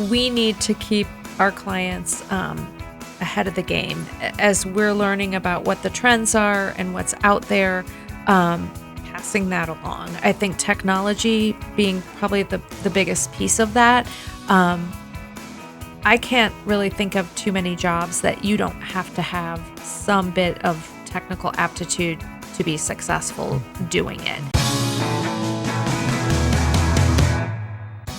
we need to keep our clients ahead of the game as we're learning about what the trends are and what's out there, passing that along. I think technology being probably the biggest piece of that. I can't really think of too many jobs that you don't have to have some bit of technical aptitude to be successful doing it.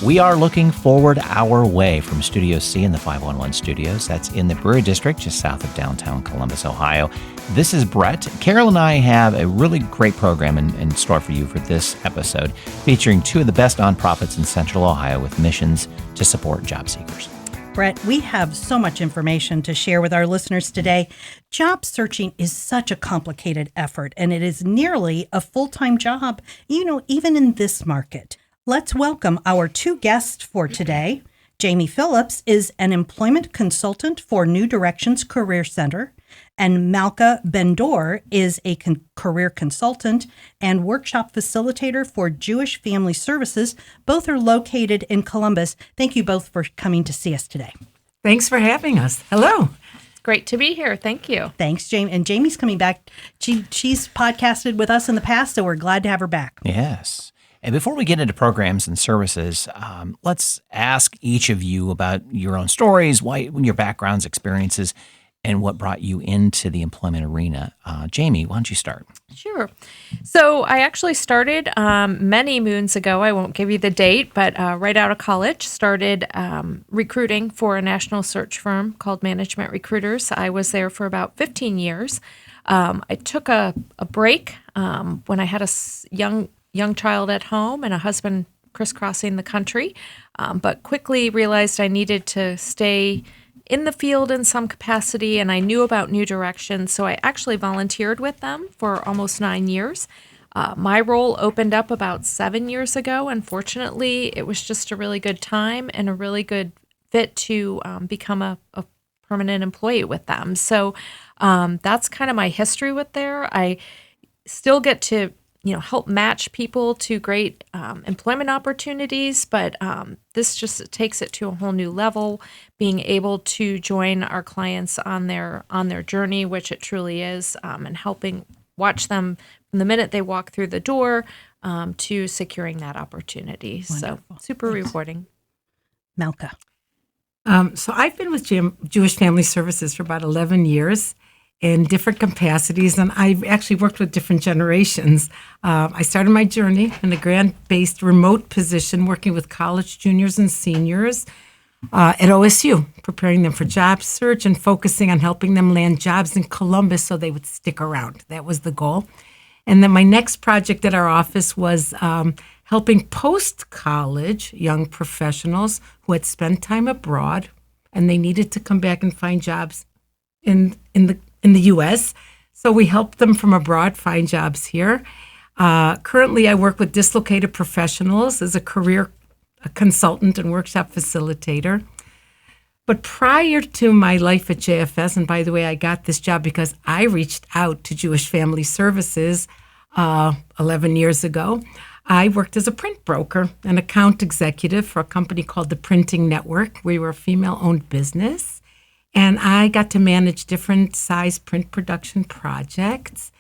We are looking forward our way from Studio C in the 511 studios. That's in the Brewery District, just south of downtown Columbus, Ohio. This is Brett. Carol and I have a really great program in store for you for this episode, featuring two of the best nonprofits in Central Ohio with missions to support job seekers. Brett, we have so much information to share with our listeners today. Job searching is such a complicated effort, and it is nearly a full-time job, even in this market. Let's welcome our two guests for today. Jamie Phillips is an employment consultant for New Directions Career Center, and Malka Bendor is a career consultant and workshop facilitator for Jewish Family Services. Both are located in Columbus. Thank you both for coming to see us today. Thanks for having us. Hello. It's great to be here. Thank you. Thanks, Jamie. And Jamie's coming back. She's podcasted with us in the past, so we're glad to have her back. Yes. And before we get into programs and services, let's ask each of you about your own stories, your backgrounds, experiences, and what brought you into the employment arena. Jamie, why don't you start? Sure. So I actually started many moons ago. I won't give you the date, but right out of college, started recruiting for a national search firm called Management Recruiters. I was there for about 15 years. I took a break when I had a young child at home and a husband crisscrossing the country, but quickly realized I needed to stay in the field in some capacity, and I knew about New Directions, so I actually volunteered with them for almost 9 years. My role opened up about 7 years ago, and fortunately, it was just a really good time and a really good fit to become a permanent employee with them. So that's kind of my history with there. I still get to help match people to great employment opportunities, but this just takes it to a whole new level, being able to join our clients on their journey, which it truly is, and helping watch them from the minute they walk through the door to securing that opportunity. Wonderful. So super rewarding. Malka. So I've been with Jewish Family Services for about 11 years. In different capacities, and I've actually worked with different generations. I started my journey in a grant-based remote position working with college juniors and seniors at OSU, preparing them for job search and focusing on helping them land jobs in Columbus so they would stick around. That was the goal. And then my next project at our office was helping post-college young professionals who had spent time abroad and they needed to come back and find jobs in the U.S., so we help them from abroad find jobs here. Currently, I work with dislocated professionals as a career consultant and workshop facilitator. But prior to my life at JFS, and by the way, I got this job because I reached out to Jewish Family Services 11 years ago. I worked as a print broker, an account executive for a company called the Printing Network. We were a female-owned business. And I got to manage different size print production projects.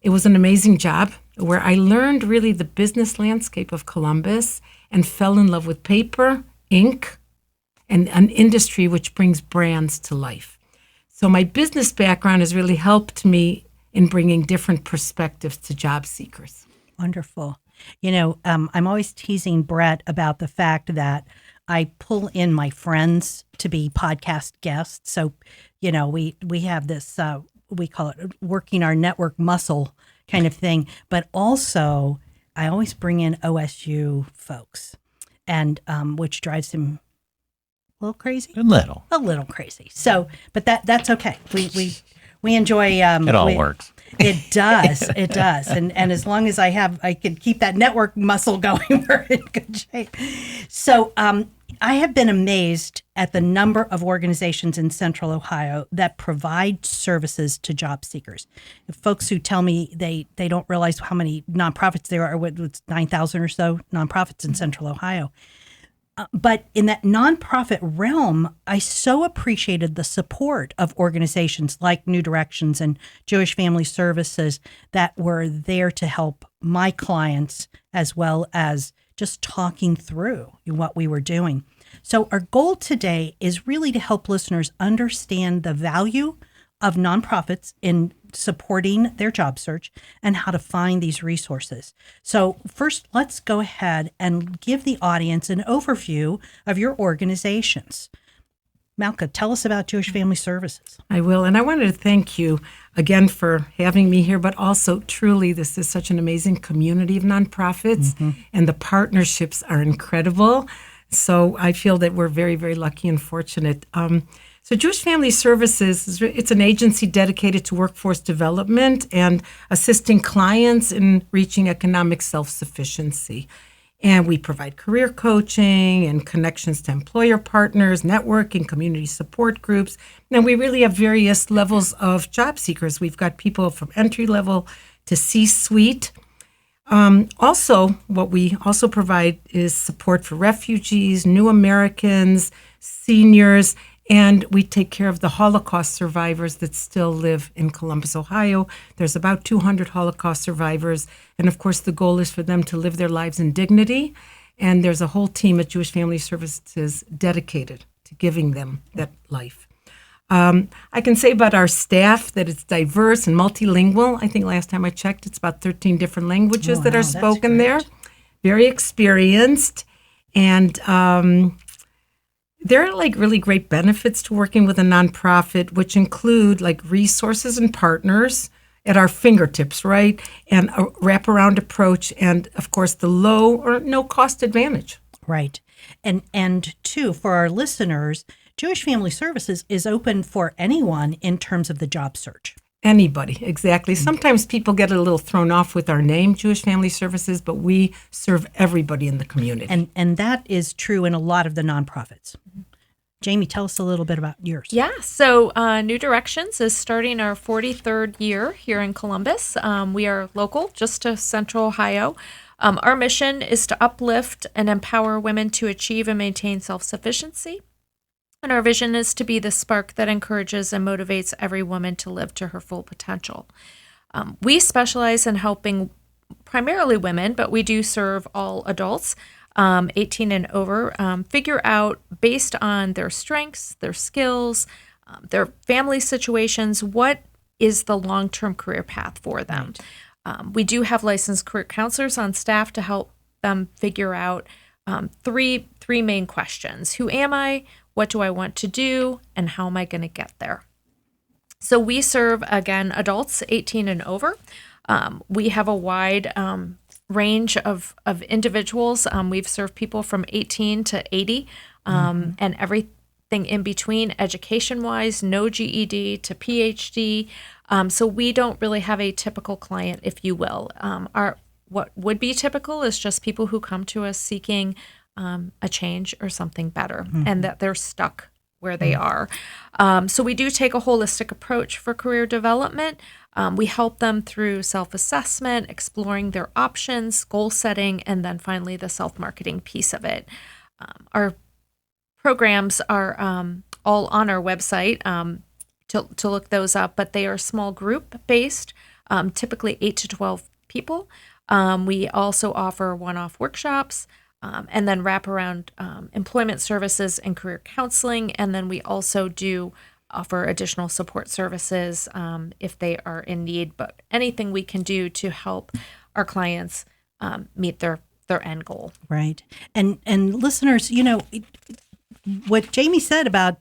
It was an amazing job where I learned really the business landscape of Columbus and fell in love with paper, ink, and an industry which brings brands to life. So my business background has really helped me in bringing different perspectives to job seekers. Wonderful. I'm always teasing Brett about the fact that I pull in my friends to be podcast guests. So, we have this, we call it working our network muscle kind of thing. But also, I always bring in OSU folks, and which drives him a little crazy. A little crazy. So, but that's okay. We enjoy. It all works. It does. It does. And as long as I can keep that network muscle going, we're in good shape. So I have been amazed at the number of organizations in Central Ohio that provide services to job seekers. Folks who tell me they don't realize how many nonprofits there are, with 9,000 or so nonprofits in Central Ohio. But in that nonprofit realm, I so appreciated the support of organizations like New Directions and Jewish Family Services that were there to help my clients as well as just talking through what we were doing. So our goal today is really to help listeners understand the value of nonprofits in supporting their job search and how to find these resources. So first, let's go ahead and give the audience an overview of your organizations. Malka, tell us about Jewish Family Services. I will. And I wanted to thank you again for having me here, but also truly, this is such an amazing community of nonprofits, and the partnerships are incredible. So I feel that we're very, very lucky and fortunate. So Jewish Family Services, it's an agency dedicated to workforce development and assisting clients in reaching economic self-sufficiency. And we provide career coaching and connections to employer partners, networking, community support groups. And we really have various levels of job seekers. We've got people from entry level to C-suite. Also, what we also provide is support for refugees, new Americans, seniors, and we take care of the Holocaust survivors that still live in Columbus, Ohio. There's about 200 Holocaust survivors. And of course, the goal is for them to live their lives in dignity. And there's a whole team at Jewish Family Services dedicated to giving them that life. I can say about our staff that it's diverse and multilingual. I think last time I checked, it's about 13 different languages that are spoken there. Very experienced. And there are like really great benefits to working with a nonprofit, which include like resources and partners at our fingertips, right? And a wraparound approach, and of course the low or no cost advantage. Right. And two, for our listeners, Jewish Family Services is open for anyone in terms of the job search. Anybody, exactly. Sometimes people get a little thrown off with our name, Jewish Family Services, but we serve everybody in the community. And that is true in a lot of the nonprofits. Jamie, tell us a little bit about yours. Yeah, so New Directions is starting our 43rd year here in Columbus. We are local, just to Central Ohio. Our mission is to uplift and empower women to achieve and maintain self-sufficiency. And our vision is to be the spark that encourages and motivates every woman to live to her full potential. We specialize in helping primarily women, but we do serve all adults, 18 and over, figure out based on their strengths, their skills, their family situations, what is the long-term career path for them. Right. We do have licensed career counselors on staff to help them figure out three main questions. Who am I? What do I want to do? And how am I going to get there? So we serve, again, adults 18 and over. We have a wide range of individuals. We've served people from 18 to 80 and everything in between, education-wise, no GED to PhD. So we don't really have a typical client, if you will. What would be typical is just people who come to us seeking a change or something better, and that they're stuck where they are. So we do take a holistic approach for career development. We help them through self-assessment, exploring their options, goal setting, and then finally the self-marketing piece of it. Our programs are all on our website to look those up, but they are small group based, typically 8 to 12 people. We also offer one-off workshops, and then wrap around employment services and career counseling. And then we also do offer additional support services if they are in need, but anything we can do to help our clients meet their end goal. Right. And listeners, what Jamie said about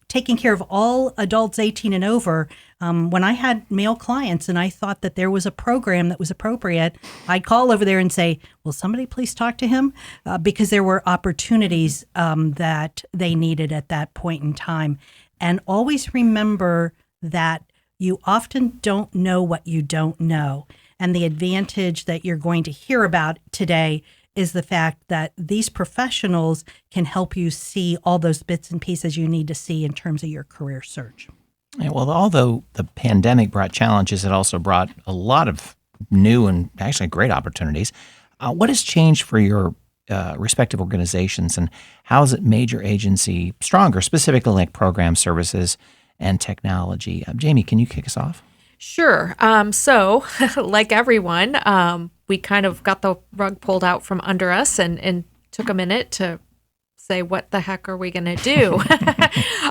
taking care of all adults 18 and over, when I had male clients and I thought that there was a program that was appropriate, I'd call over there and say, will somebody please talk to him? Because there were opportunities that they needed at that point in time. And always remember that you often don't know what you don't know. And the advantage that you're going to hear about today is the fact that these professionals can help you see all those bits and pieces you need to see in terms of your career search. Yeah, well, although the pandemic brought challenges, it also brought a lot of new and actually great opportunities. What has changed for your respective organizations, and how has it made your agency stronger, specifically like program services and technology? Jamie, can you kick us off? Sure. So, like everyone, we kind of got the rug pulled out from under us and took a minute to say, what the heck are we going to do?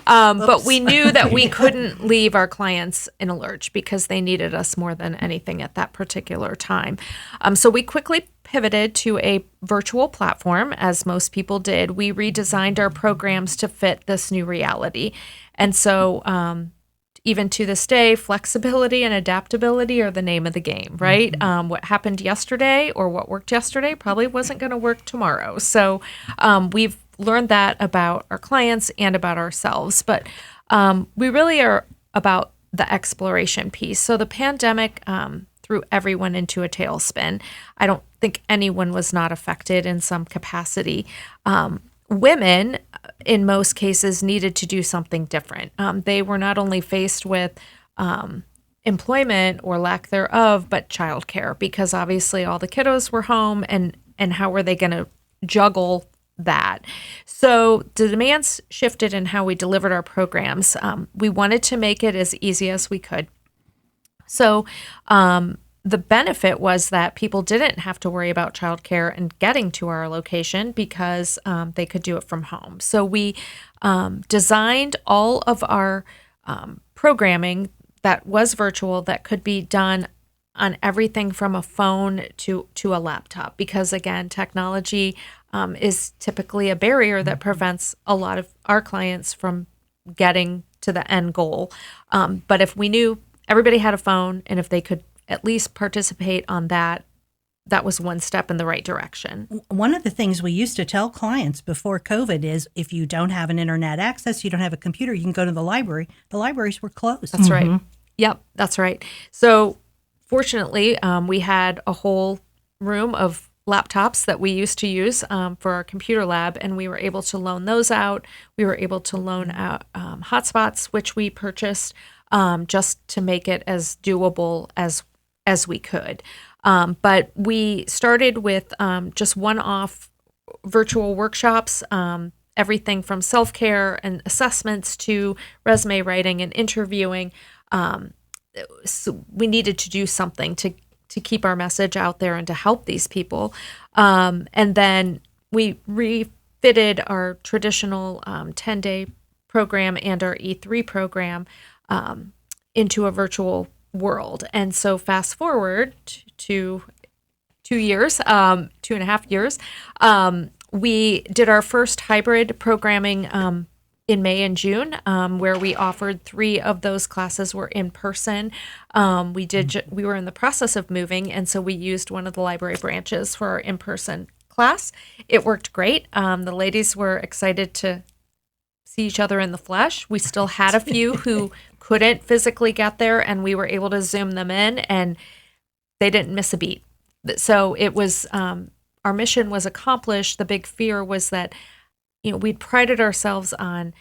But we knew that we couldn't leave our clients in a lurch because they needed us more than anything at that particular time. So we quickly pivoted to a virtual platform, as most people did. We redesigned our programs to fit this new reality. And so even to this day, flexibility and adaptability are the name of the game, right? What happened yesterday or what worked yesterday probably wasn't going to work tomorrow. So we've learned that about our clients and about ourselves. But we really are about the exploration piece. So the pandemic threw everyone into a tailspin. I don't think anyone was not affected in some capacity. Women, in most cases, needed to do something different. They were not only faced with employment or lack thereof, but childcare, because obviously all the kiddos were home, and how were they going to juggle that? So the demands shifted in how we delivered our programs. We wanted to make it as easy as we could. So the benefit was that people didn't have to worry about childcare and getting to our location because they could do it from home. So we designed all of our programming that was virtual that could be done on everything from a phone to a laptop, because again, technology is typically a barrier that prevents a lot of our clients from getting to the end goal. But if we knew everybody had a phone, and if they could at least participate on that, that was one step in the right direction. One of the things we used to tell clients before COVID is if you don't have an internet access, you don't have a computer, you can go to the library. The libraries were closed. That's right. Yep, that's right. So fortunately, we had a whole room of laptops that we used to use for our computer lab, and we were able to loan those out. We were able to loan out hotspots, which we purchased just to make it as doable as we could. But we started with just one-off virtual workshops, everything from self-care and assessments to resume writing and interviewing. So we needed to do something to keep our message out there and to help these people. And then we refitted our traditional 10-day program and our E3 program into a virtual world. And so fast forward to 2 years, 2.5 years, we did our first hybrid programming in May and June, where we offered 3 of those classes were in person. We were in the process of moving, and so we used one of the library branches for our in-person class. It worked great. The ladies were excited to see each other in the flesh. We still had a few who couldn't physically get there, and we were able to Zoom them in, and they didn't miss a beat. So it was, our mission was accomplished. The big fear was that, we'd prided ourselves on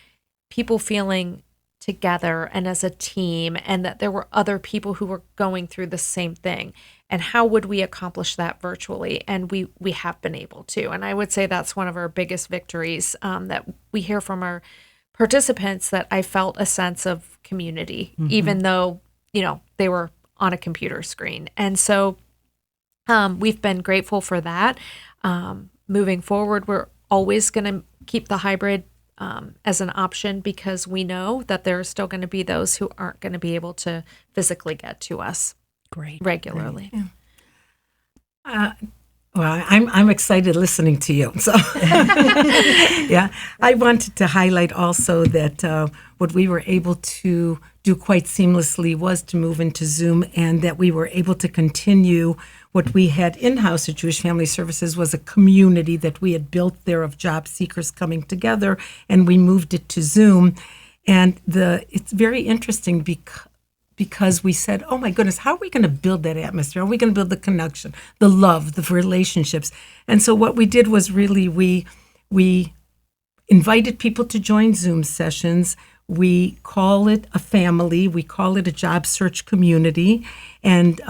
people feeling together and as a team, and that there were other people who were going through the same thing. And how would we accomplish that virtually? And we have been able to. And I would say that's one of our biggest victories, that we hear from our participants, that I felt a sense of community, even though, they were on a computer screen. And so we've been grateful for that. Moving forward, we're always going to keep the hybrid as an option, because we know that there are still going to be those who aren't going to be able to physically get to us regularly. Great. Yeah. Well, I'm excited listening to you. So, yeah, I wanted to highlight also that what we were able to do quite seamlessly was to move into Zoom, and that we were able to continue what we had in-house at Jewish Family Services was a community that we had built there of job seekers coming together, and we moved it to Zoom. And it's very interesting because we said, oh my goodness, how are we going to build that atmosphere? Are we going to build the connection, the love, the relationships? And so what we did was really we invited people to join Zoom sessions. We call it a family. We call it a job search community. And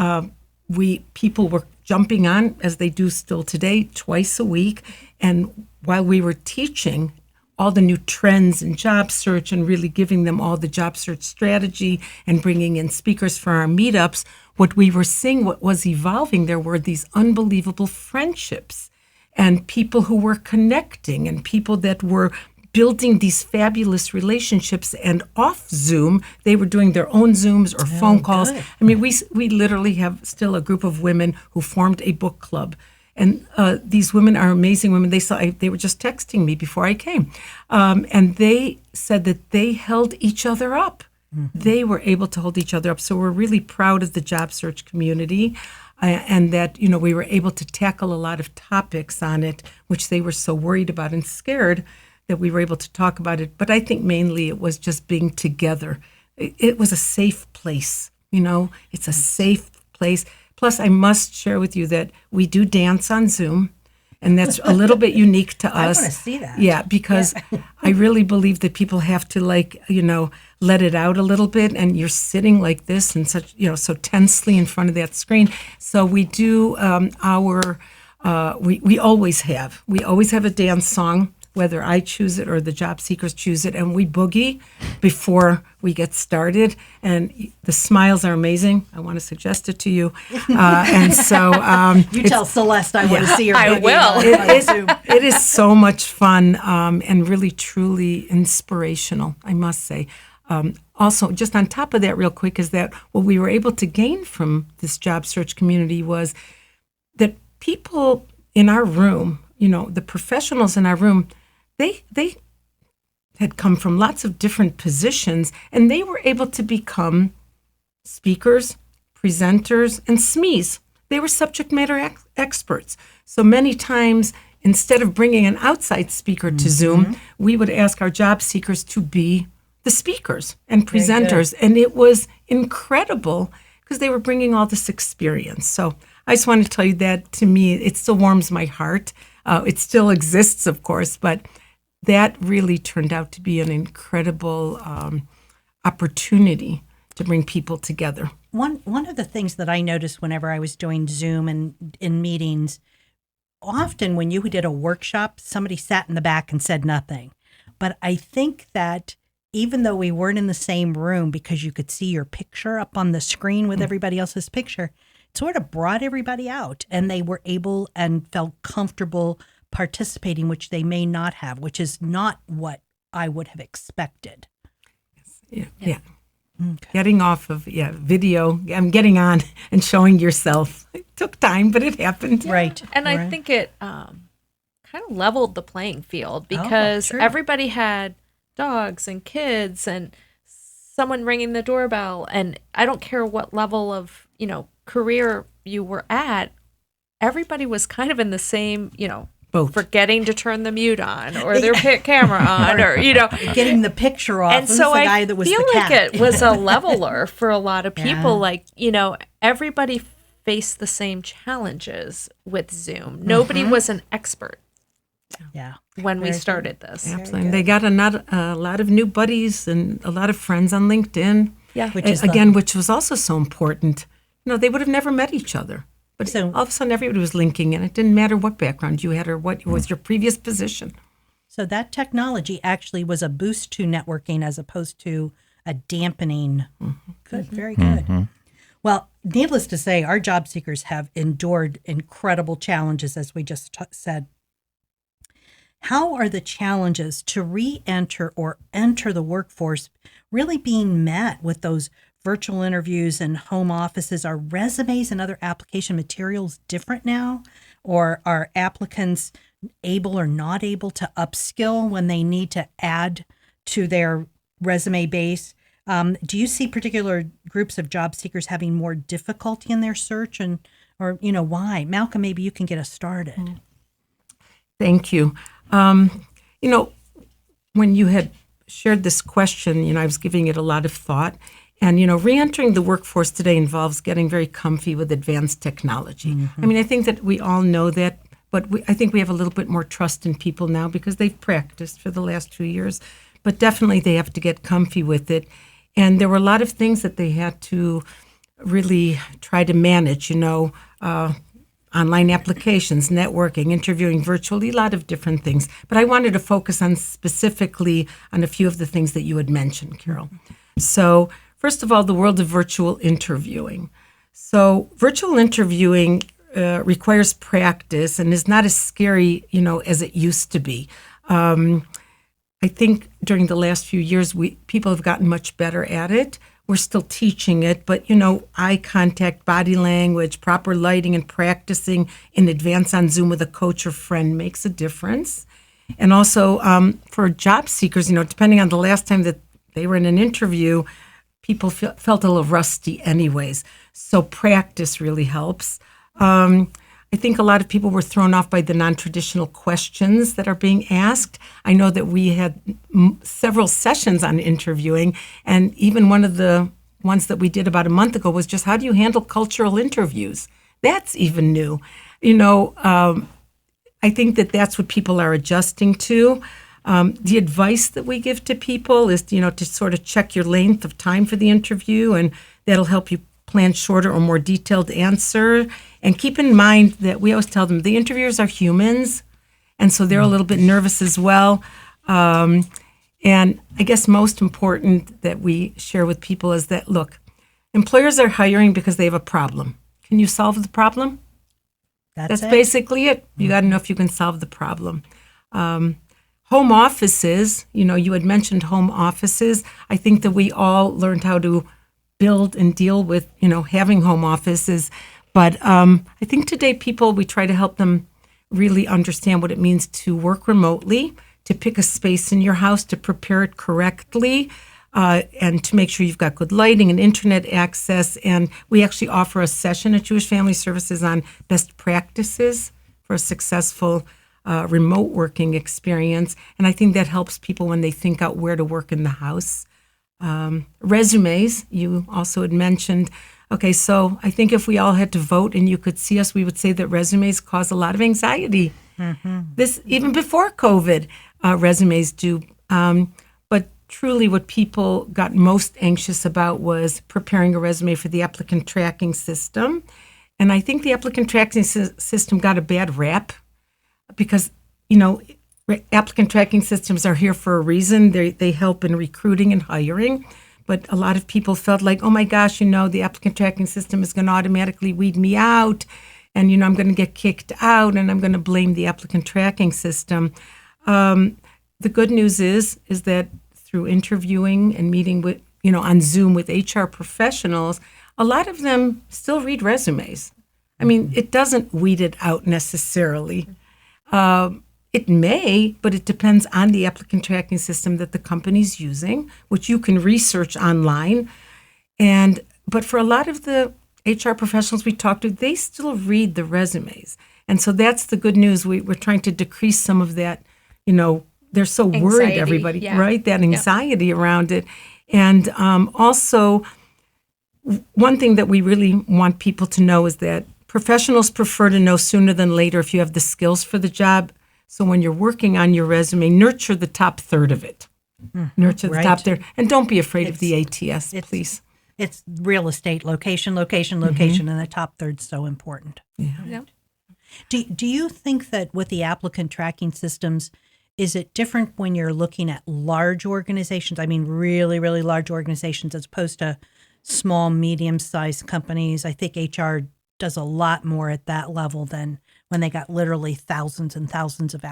people were jumping on, as they do still today, twice a week. And while we were teaching all the new trends in job search and really giving them all the job search strategy and bringing in speakers for our meetups, what we were seeing, what was evolving, there were these unbelievable friendships and people who were connecting and people that were building these fabulous relationships. And off Zoom, they were doing their own Zooms or phone calls. good. I mean, we literally have still a group of women who formed a book club. And these women are amazing women. They were just texting me before I came. And they said that they held each other up. Mm-hmm. They were able to hold each other up. So we're really proud of the job search community and that, we were able to tackle a lot of topics on it, which they were so worried about and scared that we were able to talk about it. But I think mainly it was just being together. It was a safe place, It's a safe place. Plus, I must share with you that we do dance on Zoom, and that's a little bit unique to us. I want to see that. Yeah, because I really believe that people have to let it out a little bit, and you're sitting like this and such, so tensely in front of that screen. So we do we always have a dance song, whether I choose it or the job seekers choose it, and we boogie before we get started. And the smiles are amazing. I want to suggest it to you. And so you tell Celeste I want to see her. I will. It is so much fun and really, truly inspirational, I must say. Also, just on top of that real quick is that what we were able to gain from this job search community was that people in our room, the professionals in our room, they had come from lots of different positions, and they were able to become speakers, presenters, and SMEs. They were subject matter experts. So many times, instead of bringing an outside speaker to Zoom, we would ask our job seekers to be the speakers and presenters. And it was incredible because they were bringing all this experience. So I just want to tell you that, to me, it still warms my heart. It still exists, of course, but that really turned out to be an incredible opportunity to bring people together. One of the things that I noticed whenever I was doing Zoom and in meetings, often when you did a workshop, somebody sat in the back and said nothing. But I think that even though we weren't in the same room, because you could see your picture up on the screen with everybody else's picture, it sort of brought everybody out, and they were able and felt comfortable participating, which they may not have, which is not what I would have expected. Yeah. Okay. Getting off of video, getting on and showing yourself. It took time, but it happened. Right. And I think it kind of leveled the playing field because everybody had dogs and kids and someone ringing the doorbell. And I don't care what level of, career you were at, everybody was kind of in the same, both forgetting to turn the mute on or their camera on or, getting the picture off. And so the I guy that was feel the like cat. it was a leveler for a lot of people. Yeah. Like, everybody faced the same challenges with Zoom. Nobody was an expert when we started this. Absolutely. And they got a lot of new buddies and a lot of friends on LinkedIn. Yeah. Which was also so important. They would have never met each other. But all of a sudden, everybody was linking, and it didn't matter what background you had or what was your previous position. So that technology actually was a boost to networking as opposed to a dampening. Good, very good. Well, needless to say, our job seekers have endured incredible challenges, as we just said. How are the challenges to re-enter or enter the workforce really being met with those virtual interviews and home offices? Are resumes and other application materials different now? Or are applicants able or not able to upskill when they need to add to their resume base? Do you see particular groups of job seekers having more difficulty in their search, or why? Malcolm, maybe you can get us started. Thank you. When you had shared this question, I was giving it a lot of thought. And, reentering the workforce today involves getting very comfy with advanced technology. I mean, I think that we all know that, but I think we have a little bit more trust in people now because they've practiced for the last 2 years. But definitely they have to get comfy with it. And there were a lot of things that they had to really try to manage, online applications, networking, interviewing virtually, a lot of different things. But I wanted to focus on specifically on a few of the things that you had mentioned, Carol. So first of all, the world of virtual interviewing. So virtual interviewing requires practice and is not as scary, as it used to be. I think during the last few years, people have gotten much better at it. We're still teaching it, but eye contact, body language, proper lighting, and practicing in advance on Zoom with a coach or friend makes a difference. And also for job seekers, depending on the last time that they were in an interview, people felt a little rusty anyways. So practice really helps. I think a lot of people were thrown off by the non-traditional questions that are being asked. I know that we had several sessions on interviewing, and even one of the ones that we did about a month ago was just how do you handle cultural interviews? That's even new. I think that that's what people are adjusting to. The advice that we give to people is, to sort of check your length of time for the interview, and that'll help you plan shorter or more detailed answer. And keep in mind that we always tell them the interviewers are humans, and so they're a little bit nervous as well. And I guess most important that we share with people is that, look, employers are hiring because they have a problem. Can you solve the problem? That's basically it. You got to know if you can solve the problem. Home offices, you had mentioned home offices. I think that we all learned how to build and deal with, having home offices. But I think today we try to help them really understand what it means to work remotely, to pick a space in your house, to prepare it correctly, and to make sure you've got good lighting and internet access. And we actually offer a session at Jewish Family Services on best practices for a successful remote working experience. And I think that helps people when they think out where to work in the house. Resumes, you also had mentioned. Okay, so I think if we all had to vote and you could see us, we would say that resumes cause a lot of anxiety. Mm-hmm. This even before COVID, resumes do. But truly what people got most anxious about was preparing a resume for the applicant tracking system. And I think the applicant tracking system got a bad rap because, applicant tracking systems are here for a reason. They help in recruiting and hiring. But a lot of people felt like, oh my gosh, the applicant tracking system is going to automatically weed me out. And, I'm going to get kicked out and I'm going to blame the applicant tracking system. The good news is that through interviewing and meeting with, on Zoom with HR professionals, a lot of them still read resumes. I mean, it doesn't weed it out necessarily. It may, but it depends on the applicant tracking system that the company's using, which you can research online. But for a lot of the HR professionals we talk to, they still read the resumes. And so that's the good news. We're trying to decrease some of that, they're so worried, Anxiety, everybody, yeah. right? That anxiety around it. And also, one thing that we really want people to know is that professionals prefer to know sooner than later if you have the skills for the job. So when you're working on your resume, nurture the top third of it. Nurture the top third. And don't be afraid of the ATS, please. It's real estate, location, and the top third's so important. Yeah. Yep. Do you think that with the applicant tracking systems, is it different when you're looking at large organizations? I mean, really, really large organizations as opposed to small, medium-sized companies. I think HR does a lot more at that level than when they got literally thousands and thousands of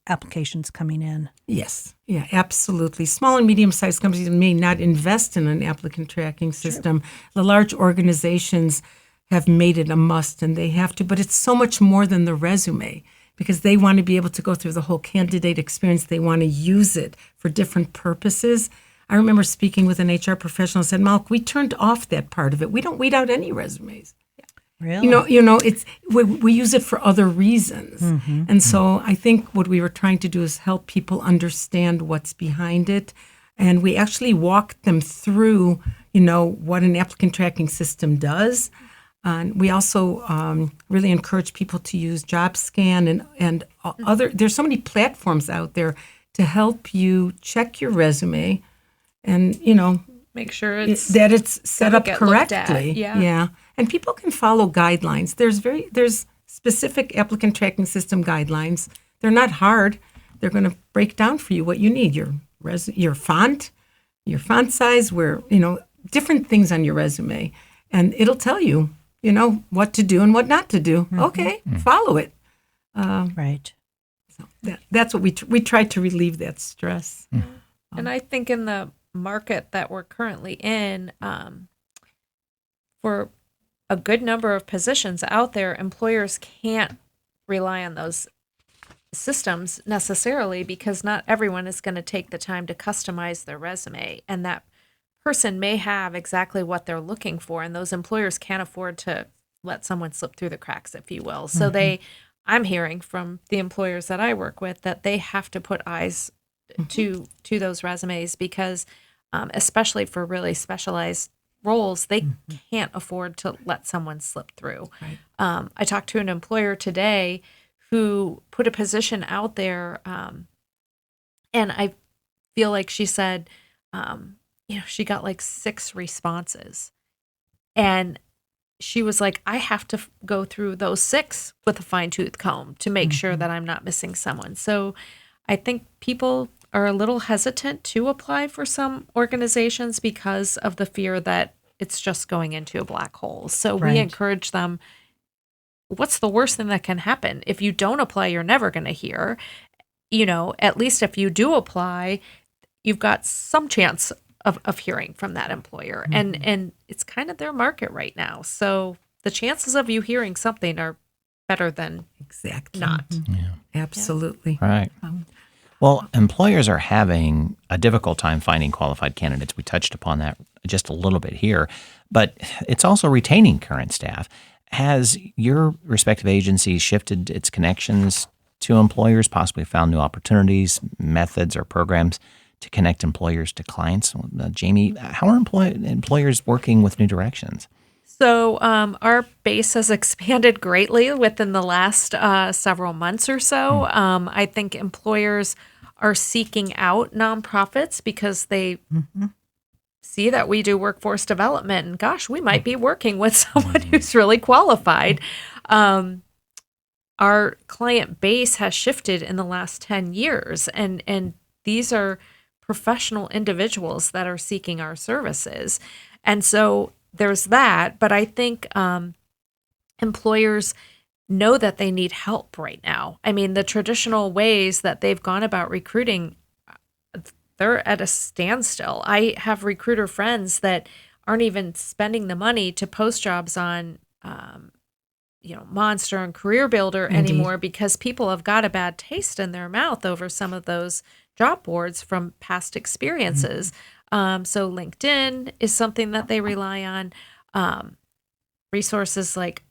applications coming in. Yes. Yeah, absolutely. Small and medium-sized companies may not invest in an applicant tracking system. True. The large organizations have made it a must, and they have to, but it's so much more than the resume because they want to be able to go through the whole candidate experience. They want to use it for different purposes. I remember speaking with an HR professional who said, Malk, we turned off that part of it. We don't weed out any resumes. Really? It's we use it for other reasons. Mm-hmm. And so I think what we were trying to do is help people understand what's behind it. And we actually walked them through, what an applicant tracking system does. And we also really encourage people to use JobScan and other. There's so many platforms out there to help you check your resume and, make sure it's set up correctly. Yeah. And people can follow guidelines. There's specific applicant tracking system guidelines. They're not hard. They're going to break down for you what you need, your font size, different things on your resume. And it'll tell you, what to do and what not to do. Mm-hmm. Okay, follow it. Right. So that's what we try to relieve that stress. And I think in the market that we're currently in, for a good number of positions out there, employers can't rely on those systems necessarily because not everyone is going to take the time to customize their resume. And that person may have exactly what they're looking for. And those employers can't afford to let someone slip through the cracks, if you will. So I'm hearing from the employers that I work with that they have to put eyes to those resumes because especially for really specialized roles, they can't afford to let someone slip through. Right. I talked to an employer today who put a position out there, and I feel like she said, she got like 6 responses, and she was like, I have to go through those 6 with a fine-tooth comb to make sure that I'm not missing someone. So I think people are a little hesitant to apply for some organizations because of the fear that it's just going into a black hole. So we encourage them, what's the worst thing that can happen? If you don't apply, you're never going to hear. At least if you do apply, you've got some chance of hearing from that employer. And it's kind of their market right now. So the chances of you hearing something are better than not. Yeah. Absolutely. Right. Well, employers are having a difficult time finding qualified candidates. We touched upon that just a little bit here, but it's also retaining current staff. Has your respective agency shifted its connections to employers, possibly found new opportunities, methods, or programs to connect employers to clients? Jamie, how are employers working with New Directions? So our base has expanded greatly within the last several months or so. I think employers are seeking out nonprofits because they see that we do workforce development, and gosh, we might be working with someone who's really qualified. Our client base has shifted in the last 10 years, and these are professional individuals that are seeking our services. And so there's that, but I think employers know that they need help right now. I mean, the traditional ways that they've gone about recruiting, they're at a standstill. I have recruiter friends that aren't even spending the money to post jobs on, Monster and Career Builder anymore because people have got a bad taste in their mouth over some of those job boards from past experiences. So LinkedIn is something that they rely on. Resources like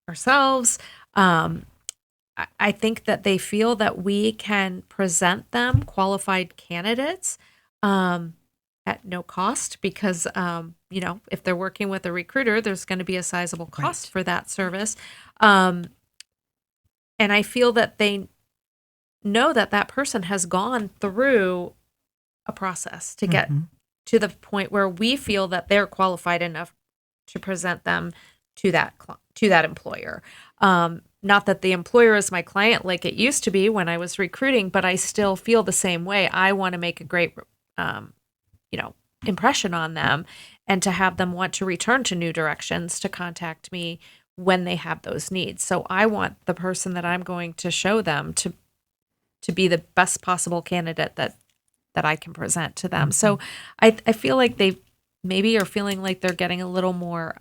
ourselves. I think that they feel that we can present them qualified candidates at no cost because, if they're working with a recruiter, there's going to be a sizable cost for that service. And I feel that they know that that person has gone through a process to get to the point where we feel that they're qualified enough to present them to that employer. Not that the employer is my client like it used to be when I was recruiting, but I still feel the same way. I want to make a great, impression on them, and to have them want to return to New Directions to contact me when they have those needs. So I want the person that I'm going to show them to be the best possible candidate that I can present to them. So I feel like they maybe are feeling like they're getting a little more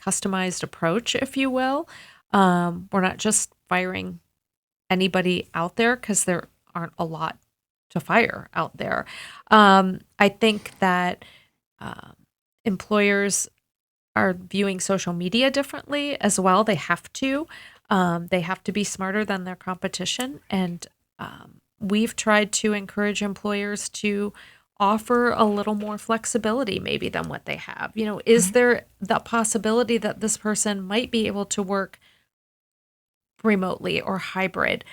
customized approach, if you will. We're not just firing anybody out there because there aren't a lot to fire out there. I think that employers are viewing social media differently as well. They have to. They have to be smarter than their competition. And we've tried to encourage employers to offer a little more flexibility maybe than what they have. Is there the possibility that this person might be able to work remotely or hybrid?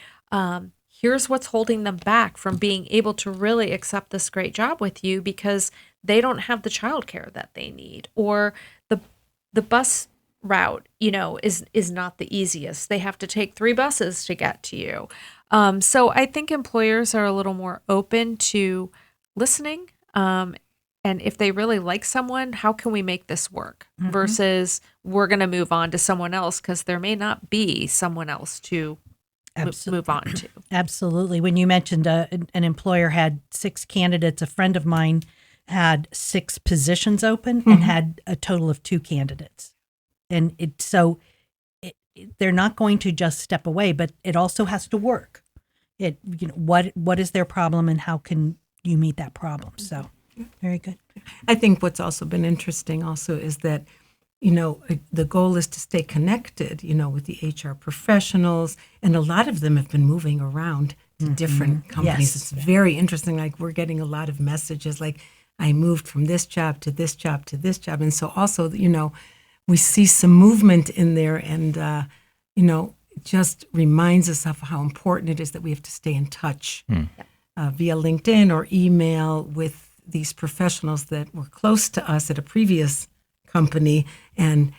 Here's what's holding them back from being able to really accept this great job with you because they don't have the childcare that they need, or the bus route, is not the easiest. They have to take 3 buses to get to you. So I think employers are a little more open to listening. And if they really like someone, how can we make this work? Versus we're going to move on to someone else because there may not be someone else to move on to. Absolutely. When you mentioned an employer had 6 candidates, a friend of mine had 6 positions open and had a total of 2 candidates. And they're not going to just step away, but it also has to work. What is their problem and how can you meet that problem? So very good. I think what's also been interesting also is that, the goal is to stay connected, with the HR professionals, and a lot of them have been moving around to different companies. Yes. It's very interesting. Like, we're getting a lot of messages like, I moved from this job to this job to this job. And so also, we see some movement in there, and, it just reminds us of how important it is that we have to stay in touch via LinkedIn or email with these professionals that were close to us at a previous company, and,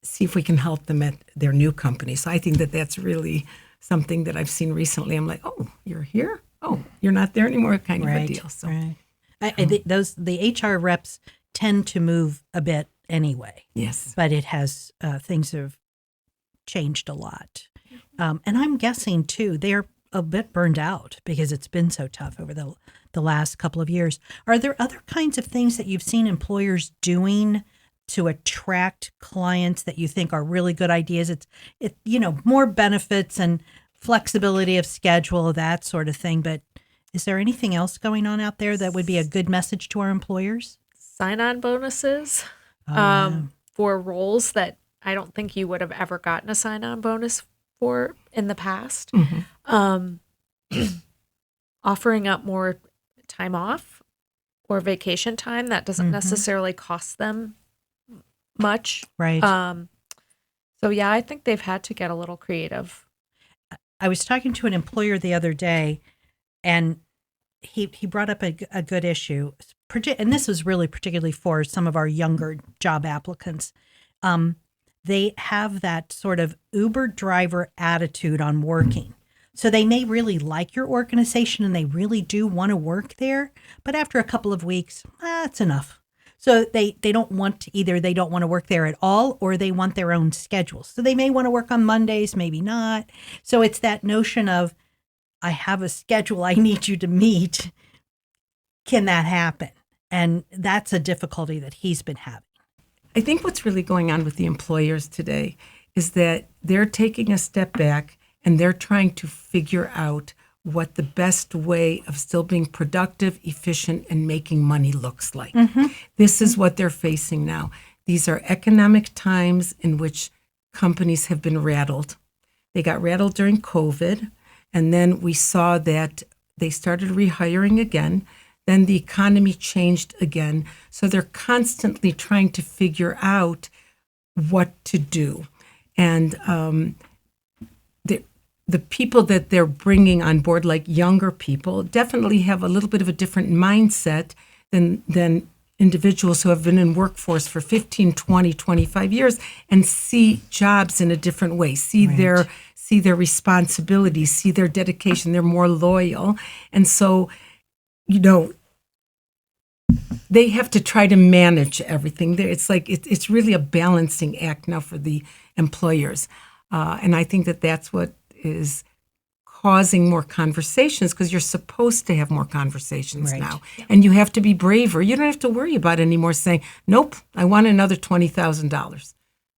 see if we can help them at their new company. So I think that that's really something that I've seen recently. I'm like, oh, you're here? Oh, you're not there anymore, kind of a deal. So right. The HR reps tend to move a bit anyway. Yes. But it has, things have changed a lot. And I'm guessing, too, they're a bit burned out because it's been so tough over the last couple of years. Are there other kinds of things that you've seen employers doing to attract clients that you think are really good ideas? It's more benefits and flexibility of schedule, that sort of thing. But is there anything else going on out there that would be a good message to our employers? Sign-on bonuses for roles that I don't think you would have ever gotten a sign-on bonus for in the past. Offering up more time off or vacation time that doesn't necessarily cost them much. Right. So yeah, I think they've had to get a little creative. I was talking to an employer the other day, and he brought up a good issue. And this was really particularly for some of our younger job applicants. They have that sort of Uber driver attitude on working. So they may really like your organization and they really do want to work there, but after a couple of weeks, that's enough. So they don't want to, either they don't want to work there at all, or they want their own schedule. So they may want to work on Mondays, maybe not. So it's that notion of, I have a schedule I need you to meet. Can that happen? And that's a difficulty that he's been having. I think what's really going on with the employers today is that they're taking a step back and they're trying to figure out what the best way of still being productive, efficient, and making money looks like. This is what they're facing now. These are economic times in which companies have been rattled. They got rattled during COVID, and then we saw that they started rehiring again. Then the economy changed again. So they're constantly trying to figure out what to do. And the people that they're bringing on board, like younger people, definitely have a little bit of a different mindset than individuals who have been in workforce for 15, 20, 25 years and see jobs in a different way, see their responsibilities, see their dedication. They're more loyal. And so, they have to try to manage everything. It's like it's really a balancing act now for the employers. And I think that that's what is causing more conversations, because you're supposed to have more conversations now. And you have to be braver. You don't have to worry about anymore saying, nope, I want another $20,000.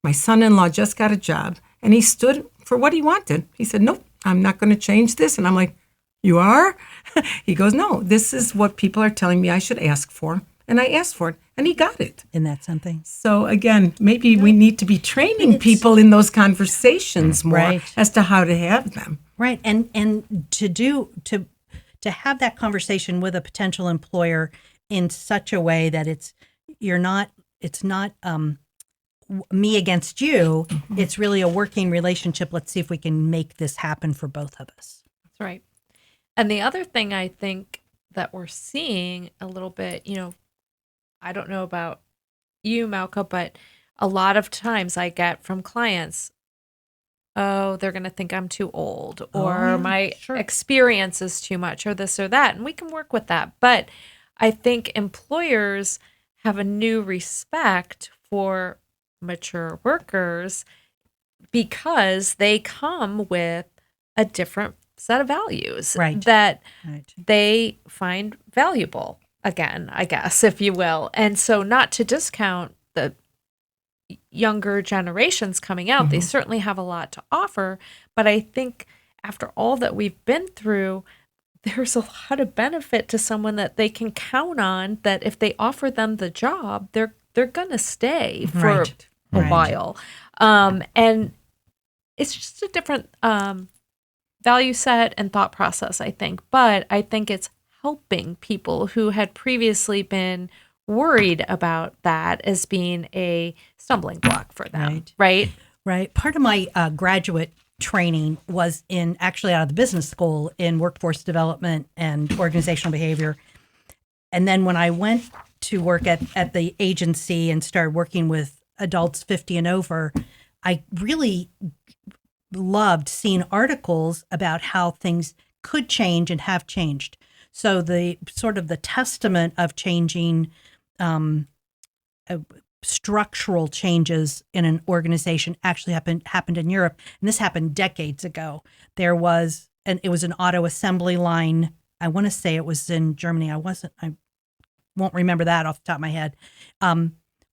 My son-in-law just got a job, and he stood for what he wanted. He said, nope, I'm not going to change this. And I'm like, you are? He goes, no, this is what people are telling me I should ask for. And I asked for it, and he got it. Isn't that something? So again, maybe we need to be training people in those conversations more as to how to have them. Right. And to have that conversation with a potential employer in such a way that it's not me against you. It's really a working relationship. Let's see if we can make this happen for both of us. That's right. And the other thing I think that we're seeing a little bit, I don't know about you, Malka, but a lot of times I get from clients, oh, they're going to think I'm too old, or yeah, my sure. experience is too much, or this or that. And we can work with that. But I think employers have a new respect for mature workers because they come with a different set of values Right. that Right. they find valuable, again, I guess, if you will. And so, not to discount the younger generations coming out, they certainly have a lot to offer. But I think after all that we've been through, there's a lot of benefit to someone that they can count on, that if they offer them the job, they're gonna stay for Right. a Right. while. And it's just a different value set and thought process, I think. But I think it's helping people who had previously been worried about that as being a stumbling block for them, Right. right? Right. Part of my graduate training was in actually out of the business school in workforce development and organizational behavior. And then when I went to work at the agency and started working with adults 50 and over, I really loved seeing articles about how things could change and have changed. So the sort of the testament of changing structural changes in an organization actually happened in Europe, and this happened decades ago. There was, and it was an auto assembly line. I want to say it was in Germany. I won't remember that off the top of my head.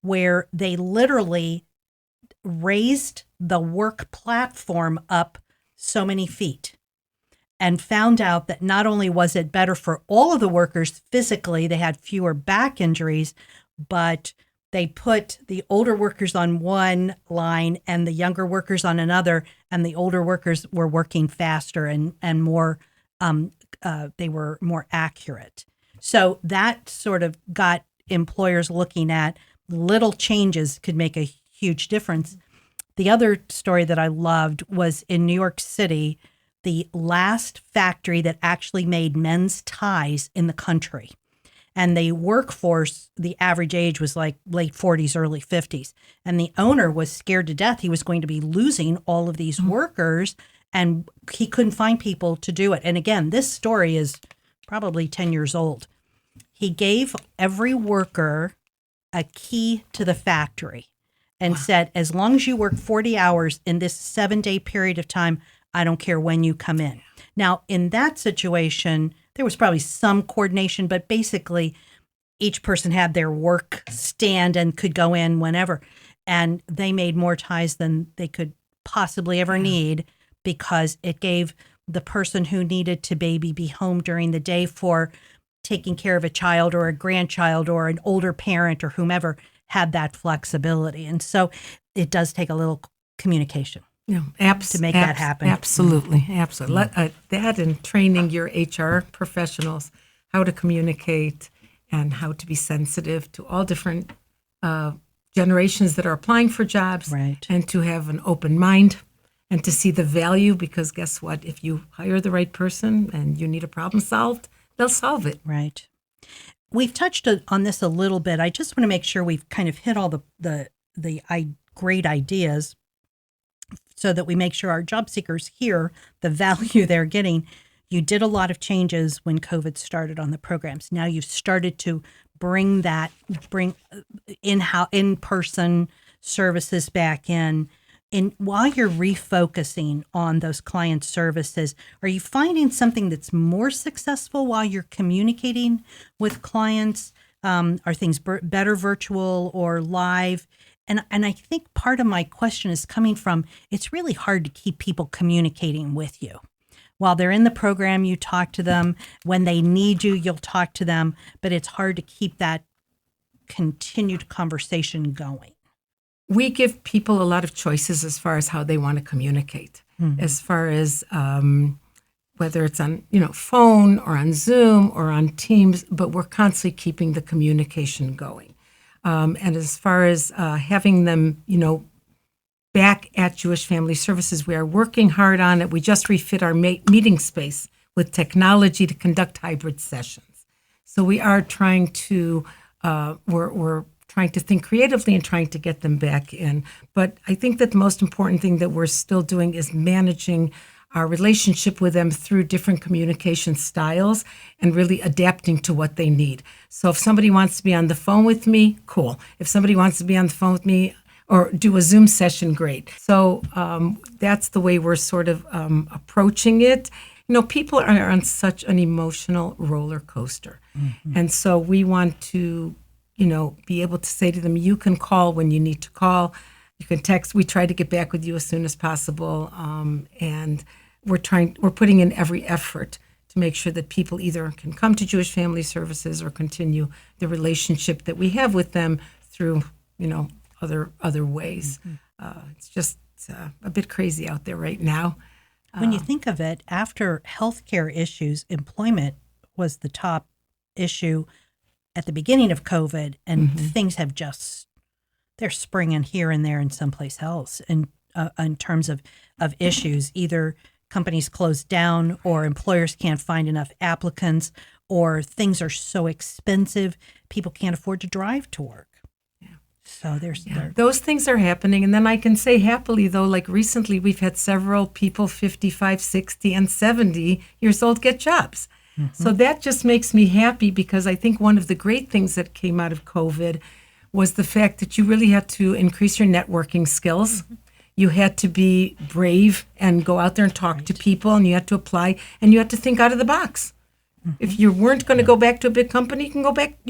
Where they literally raised the work platform up so many feet and found out that not only was it better for all of the workers physically, they had fewer back injuries, but they put the older workers on one line and the younger workers on another, and the older workers were working faster and more, they were more accurate. So that sort of got employers looking at little changes could make a huge difference. The other story that I loved was in New York City, the last factory that actually made men's ties in the country. And the workforce, the average age was like late 40s, early 50s. And the owner was scared to death he was going to be losing all of these workers, and he couldn't find people to do it. And again, this story is probably 10 years old. He gave every worker a key to the factory and said, as long as you work 40 hours in this 7-day period of time, I don't care when you come in. Now, in that situation, there was probably some coordination, but basically each person had their work stand and could go in whenever. And they made more ties than they could possibly ever need, because it gave the person who needed to maybe be home during the day for taking care of a child or a grandchild or an older parent or whomever had that flexibility. And so it does take a little communication. To make that happen. Absolutely. That and training your HR professionals how to communicate and how to be sensitive to all different generations that are applying for jobs, Right. and to have an open mind and to see the value, because guess what? If you hire the right person and you need a problem solved, they'll solve it. Right. We've touched on this a little bit. I just want to make sure we've kind of hit all the great ideas, so that we make sure our job seekers hear the value they're getting. You did a lot of changes when COVID started on the programs. Now you've started to bring in-person services back in. While you're refocusing on those client services, are you finding something that's more successful while you're communicating with clients? Are things better virtual or live? And I think part of my question is coming from, it's really hard to keep people communicating with you. While they're in the program, you talk to them. When they need you, you'll talk to them. But it's hard to keep that continued conversation going. We give people a lot of choices as far as how they want to communicate, as far as whether it's on phone or on Zoom or on Teams, but we're constantly keeping the communication going. And as far as having them, back at Jewish Family Services, we are working hard on it. We just refit our meeting space with technology to conduct hybrid sessions. So we are trying to, we're trying to think creatively and trying to get them back in. But I think that the most important thing that we're still doing is managing our relationship with them through different communication styles and really adapting to what they need. So if somebody wants to be on the phone with me, cool. If somebody wants to be on the phone with me or do a Zoom session, great. So that's the way we're sort of approaching it. People are on such an emotional roller coaster. Mm-hmm. And so we want to, be able to say to them, you can call when you need to call. You can text. We try to get back with you as soon as possible. And we're putting in every effort to make sure that people either can come to Jewish Family Services or continue the relationship that we have with them through, other ways. Mm-hmm. It's just a bit crazy out there right now. When you think of it, after healthcare issues, employment was the top issue at the beginning of COVID, and mm-hmm. things have they're springing here and there and someplace else in terms of issues. Either companies close down or employers can't find enough applicants or things are so expensive, people can't afford to drive to work. So those things are happening. And then I can say happily, though, like recently we've had several people 55, 60, and 70 years old get jobs. Mm-hmm. So that just makes me happy because I think one of the great things that came out of COVID was the fact that you really had to increase your networking skills. Mm-hmm. You had to be brave and go out there and talk to people, and you had to apply, and you had to think out of the box. Mm-hmm. If you weren't going to go back to a big company, you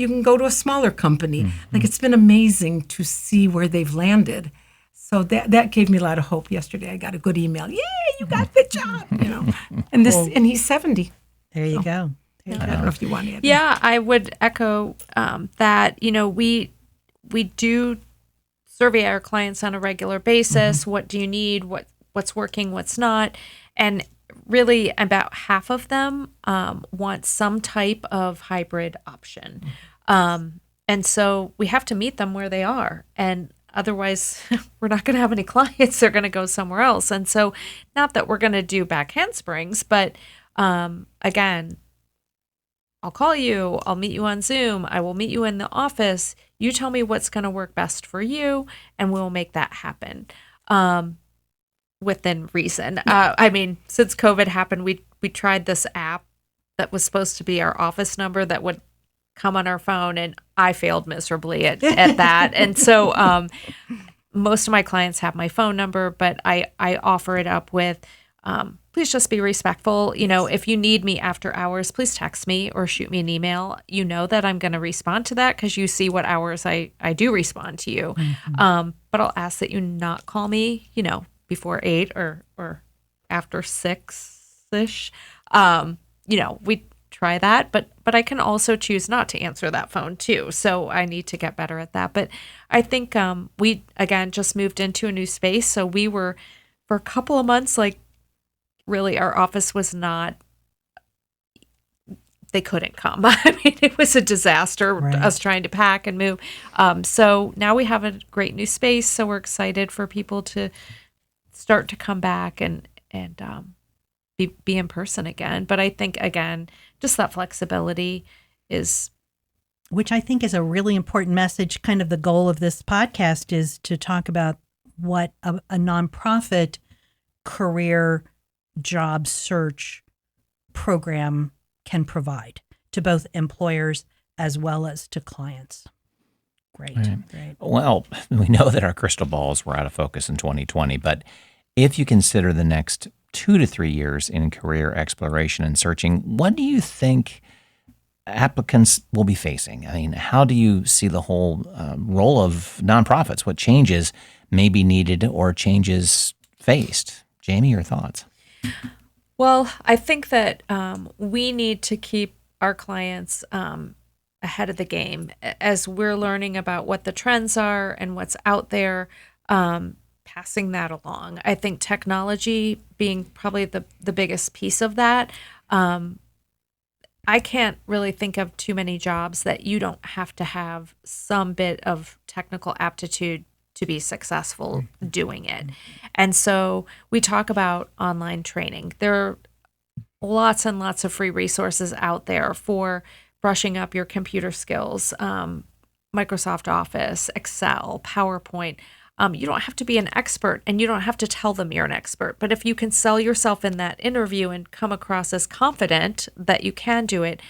can go to a smaller company. Mm-hmm. Like, it's been amazing to see where they've landed. So that gave me a lot of hope yesterday. I got a good email. Yay, you got the job, And and he's 70. There you go. I don't know if you want to add. Yeah, I would echo that, we do survey our clients on a regular basis. Mm-hmm. What do you need? What's working, what's not? And really about half of them want some type of hybrid option. And so we have to meet them where they are. And otherwise, we're not going to have any clients. They're going to go somewhere else. And so not that we're going to do back handsprings, but again, I'll call you. I'll meet you on Zoom. I will meet you in the office. You tell me what's going to work best for you, and we'll make that happen. Within reason. Since COVID happened, we tried this app that was supposed to be our office number that would come on our phone, and I failed miserably at that. And so most of my clients have my phone number, but I offer it up with, please just be respectful. If you need me after hours, please text me or shoot me an email. You know that I'm going to respond to that because you see what hours I do respond to you. Mm-hmm. But I'll ask that you not call me, before 8 or after 6-ish. We try that, but I can also choose not to answer that phone too. So I need to get better at that. But I think we, again, just moved into a new space. So we were, for a couple of months, really our office was not, they couldn't come. It was a disaster, right. Us trying to pack and move. So now we have a great new space. So we're excited for people to start to come back and be in person again. But I think, again, just that flexibility is... Which I think is a really important message. Kind of the goal of this podcast is to talk about what a nonprofit career job search program can provide to both employers as well as to clients. Great. Well, we know that our crystal balls were out of focus in 2020, but if you consider the next 2 to 3 years in career exploration and searching, what do you think applicants will be facing? How do you see the whole role of nonprofits? What changes may be needed or changes faced? Jamie, your thoughts? Well, I think that we need to keep our clients ahead of the game as we're learning about what the trends are and what's out there, passing that along. I think technology being probably the biggest piece of that. I can't really think of too many jobs that you don't have to have some bit of technical aptitude to be successful doing it. And so we talk about online training. There are lots and lots of free resources out there for brushing up your computer skills, Microsoft Office, Excel, PowerPoint. You don't have to be an expert, and you don't have to tell them you're an expert. But if you can sell yourself in that interview and come across as confident that you can do it,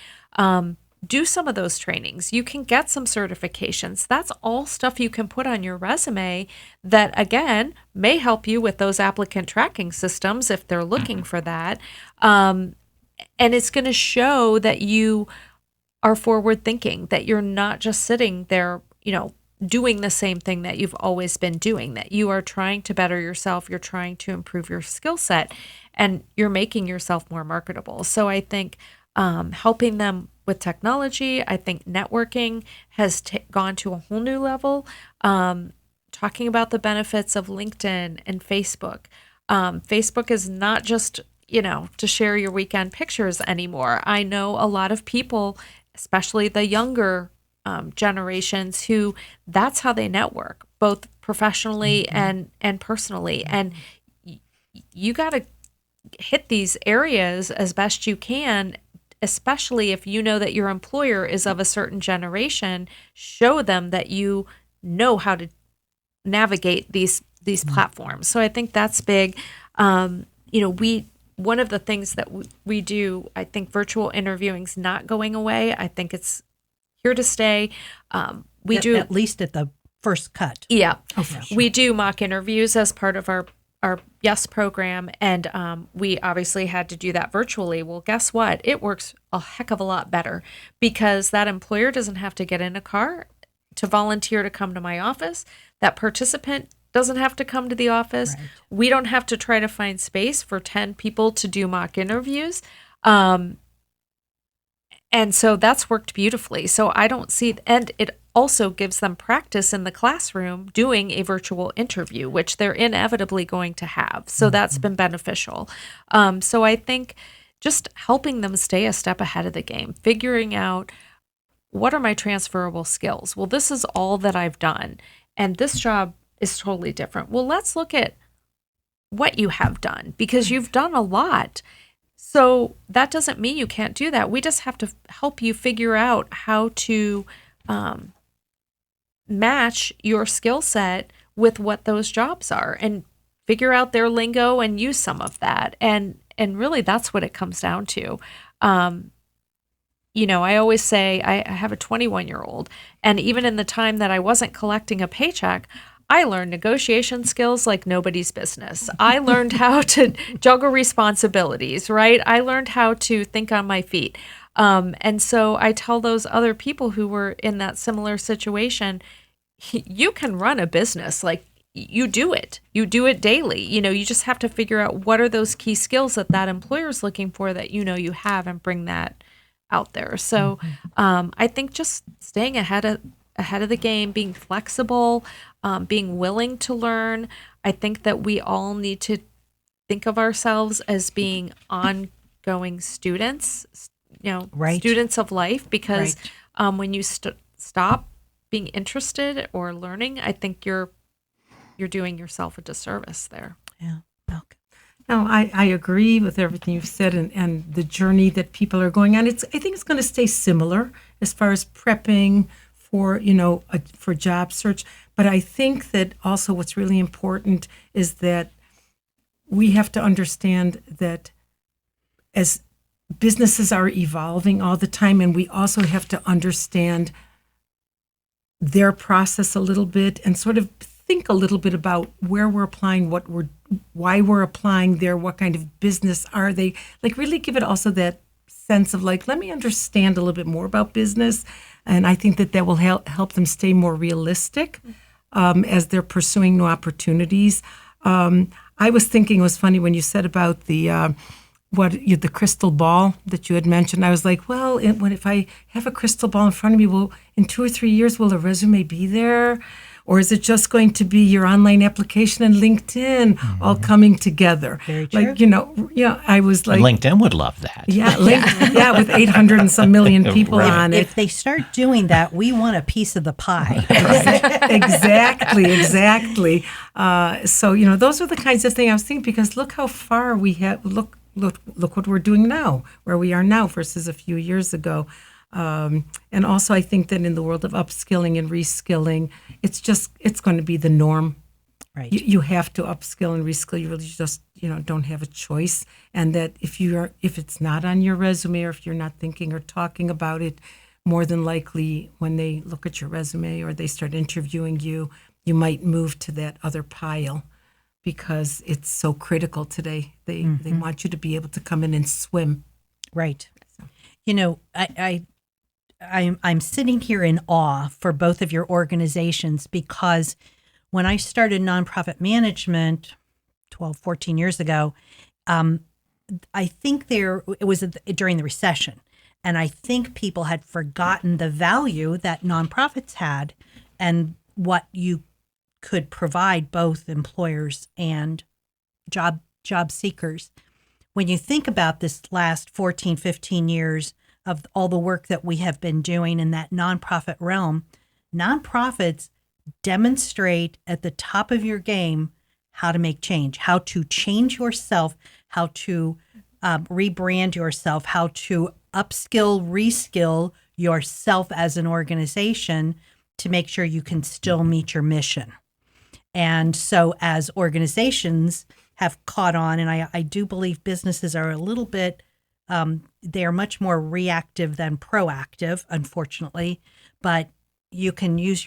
do some of those trainings. You can get some certifications. That's all stuff you can put on your resume that, again, may help you with those applicant tracking systems if they're looking for that. And it's going to show that you are forward thinking, that you're not just sitting there, doing the same thing that you've always been doing, that you are trying to better yourself, you're trying to improve your skill set, and you're making yourself more marketable. So I think helping them with technology, I think networking has gone to a whole new level. Talking about the benefits of LinkedIn and Facebook. Facebook is not just, to share your weekend pictures anymore. I know a lot of people, especially the younger generations, who that's how they network, both professionally and personally. And you got to hit these areas as best you can, especially if you know that your employer is of a certain generation. Show them that you know how to navigate these platforms. So I think that's big. One of the things that we do, I think virtual interviewing's not going away. I think it's here to stay. We do, at least at the first cut. Yeah. Oh, for sure. We do mock interviews as part of our Yes program, and we obviously had to do that virtually. Well, guess what? It works a heck of a lot better because that employer doesn't have to get in a car to volunteer to come to my office. That participant doesn't have to come to the office. Right. We don't have to try to find space for 10 people to do mock interviews. And so that's worked beautifully. So I don't see, and it also gives them practice in the classroom doing a virtual interview, which they're inevitably going to have. So that's been beneficial. So I think just helping them stay a step ahead of the game, figuring out what are my transferable skills? Well, this is all that I've done, and this job is totally different. Well, let's look at what you have done because you've done a lot. So that doesn't mean you can't do that. We just have to help you figure out how to match your skill set with what those jobs are and figure out their lingo and use some of that. And really that's what it comes down to. I always say I have a 21-year-old, and even in the time that I wasn't collecting a paycheck, I learned negotiation skills like nobody's business. I learned how to juggle responsibilities, right? I learned how to think on my feet. And so I tell those other people who were in that similar situation, you can run a business. Like, you do it. You do it daily. You just have to figure out what are those key skills that employer is looking for that you have and bring that out there. So I think just staying ahead of the game, being flexible, being willing to learn. I think that we all need to think of ourselves as being ongoing students, right. Students of life, because when you stop being interested or learning, I think you're doing yourself a disservice there. Yeah. Okay. No, I agree with everything you've said and the journey that people are going on. I think it's going to stay similar as far as prepping for, for job search. But I think that also what's really important is that we have to understand that as businesses are evolving all the time, and we also have to understand their process a little bit and sort of think a little bit about where we're applying, why we're applying there, what kind of business are they, like really give it also that sense of like, let me understand a little bit more about business. And I think that will help them stay more realistic as they're pursuing new opportunities. I was thinking it was funny when you said about the crystal ball that you had mentioned. I was like, well, if I have a crystal ball in front of me, in 2 or 3 years, will a resume be there? Or is it just going to be your online application and LinkedIn all coming together? Very true. Like, I was like... LinkedIn would love that. Yeah, with 800 and some million people on it. If they start doing that, we want a piece of the pie. Exactly. So, those are the kinds of things I was thinking, because look how far we have... Look what we're doing now, where we are now versus a few years ago. And also, I think that in the world of upskilling and reskilling, it's going to be the norm. Right. You have to upskill and reskill. You really just don't have a choice. And that if it's not on your resume, or if you're not thinking or talking about it, more than likely when they look at your resume or they start interviewing you, you might move to that other pile because it's so critical today. They want you to be able to come in and swim. Right. I'm sitting here in awe for both of your organizations, because when I started nonprofit management 12, 14 years ago, I think it was during the recession. And I think people had forgotten the value that nonprofits had and what you could provide both employers and job seekers. When you think about this last 14, 15 years of all the work that we have been doing in that nonprofit realm, nonprofits demonstrate at the top of your game how to make change, how to change yourself, how to rebrand yourself, how to upskill, reskill yourself as an organization to make sure you can still meet your mission. And so as organizations have caught on, and I do believe businesses are a little bit, they are much more reactive than proactive, unfortunately, but you can use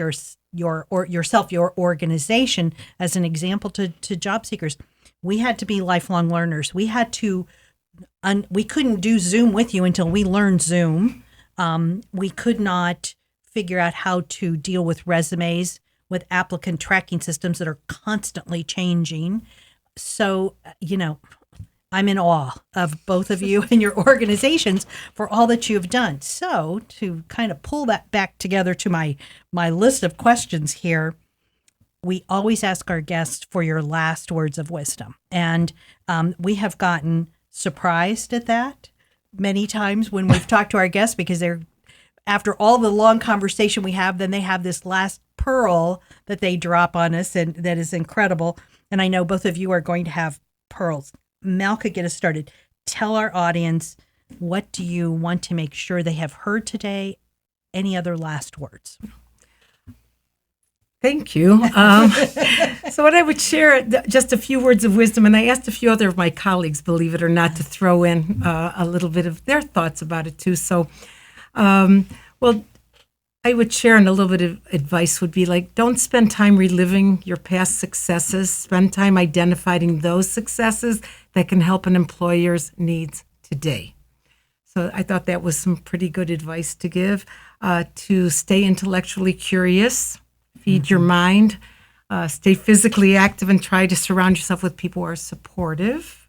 your organization as an example to job seekers. We had to be lifelong learners. We had to, we couldn't do Zoom with you until we learned Zoom. We could not figure out how to deal with resumes with applicant tracking systems that are constantly changing. So, I'm in awe of both of you and your organizations for all that you have done. So to kind of pull that back together to my list of questions here, we always ask our guests for your last words of wisdom. And we have gotten surprised at that many times when we've talked to our guests, because after all the long conversation we have, then they have this last pearl that they drop on us, and that is incredible. And I know both of you are going to have pearls. Malka, get us started. Tell our audience, what do you want to make sure they have heard today? Any other last words? Thank you. So what I would share, just a few words of wisdom, and I asked a few other of my colleagues, believe it or not, to throw in a little bit of their thoughts about it too. So, I would share, and a little bit of advice would be like, don't spend time reliving your past successes. Spend time identifying those successes that can help an employer's needs today. So I thought that was some pretty good advice to give. To stay intellectually curious, feed your mind, stay physically active, and try to surround yourself with people who are supportive.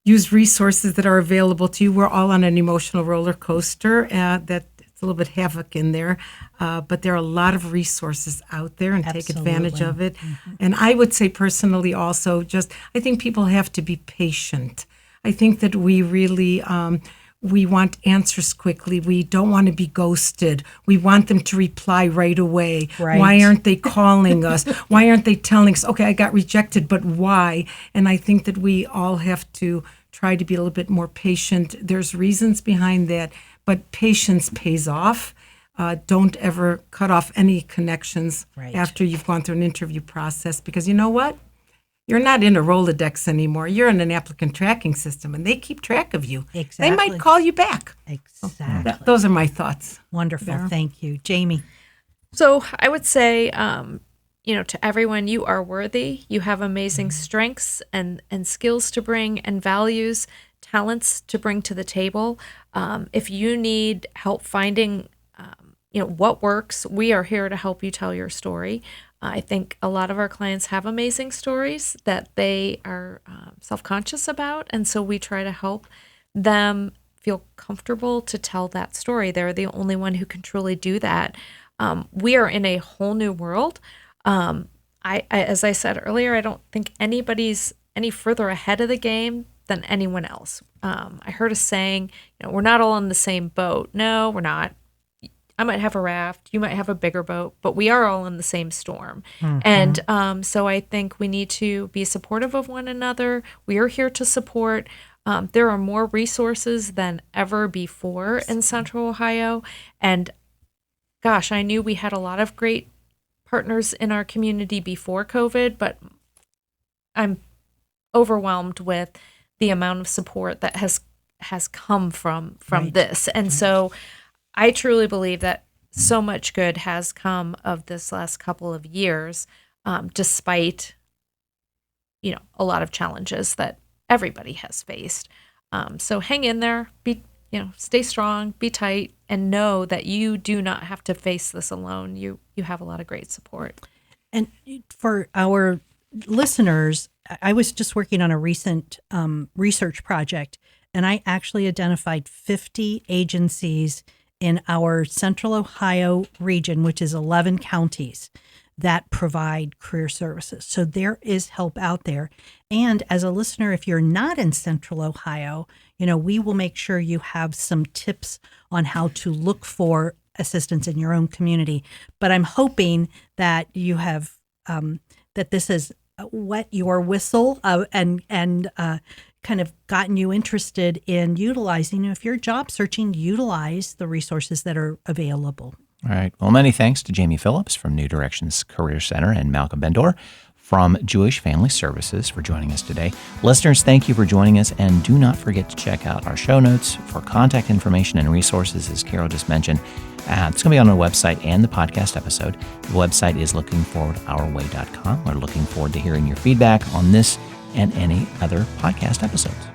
Use resources that are available to you. We're all on an emotional roller coaster that a little bit havoc in there, but there are a lot of resources out there, and take advantage of it. Mm-hmm. And I would say personally also, I think people have to be patient. I think that we really, we want answers quickly. We don't want to be ghosted. We want them to reply right away. Right. Why aren't they calling us? Why aren't they telling us, okay, I got rejected, but why? And I think that we all have to try to be a little bit more patient. There's reasons behind that, but patience pays off. Don't ever cut off any connections after you've gone through an interview process, because you know what? You're not in a Rolodex anymore. You're in an applicant tracking system, and they keep track of you. Exactly. They might call you back. Exactly. Those are my thoughts. Wonderful. Yeah. Thank you. Jamie? So I would say, to everyone, you are worthy. You have amazing strengths and skills to bring, and values, talents to bring to the table. If you need help finding, what works, we are here to help you tell your story. I think a lot of our clients have amazing stories that they are self-conscious about, and so we try to help them feel comfortable to tell that story. They're the only one who can truly do that. We are in a whole new world. As I said earlier, I don't think anybody's any further ahead of the game than anyone else. I heard a saying, we're not all on the same boat. No, we're not. I might have a raft, you might have a bigger boat, but we are all in the same storm. Mm-hmm. And so I think we need to be supportive of one another. We are here to support. There are more resources than ever before in Central Ohio. And gosh, I knew we had a lot of great partners in our community before COVID, but I'm overwhelmed with the amount of support that has come from Right. this. And so I truly believe that so much good has come of this last couple of years, despite, a lot of challenges that everybody has faced. So hang in there, stay strong, be tight, and know that you do not have to face this alone. You have a lot of great support. And for our listeners, I was just working on a recent research project, and I actually identified 50 agencies in our Central Ohio region, which is 11 counties, that provide career services. So there is help out there. And as a listener, if you're not in Central Ohio, we will make sure you have some tips on how to look for assistance in your own community. But I'm hoping that you have that this has wet your whistle and kind of gotten you interested in utilizing. If you're job searching, utilize the resources that are available. All right. Well, many thanks to Jamie Phillips from New Directions Career Center and Malcolm Bendor from Jewish Family Services for joining us today. Listeners, thank you for joining us, and do not forget to check out our show notes for contact information and resources, as Carol just mentioned. It's going to be on our website and the podcast episode. The website is lookingforwardourway.com. We're looking forward to hearing your feedback on this and any other podcast episodes.